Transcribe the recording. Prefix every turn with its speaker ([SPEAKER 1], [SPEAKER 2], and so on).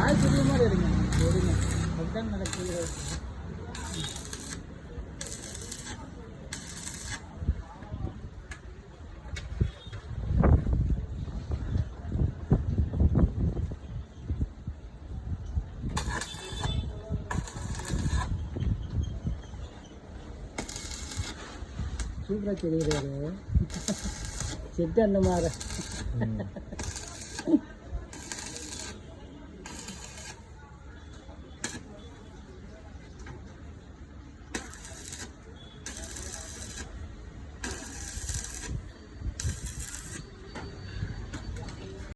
[SPEAKER 1] வாய் புரிய மாதிரி எடுங்க எடுங்க அதுதான் நடக்குது. சூப்பராக தெரியுறாரு செட்டு அந்த மாதிரி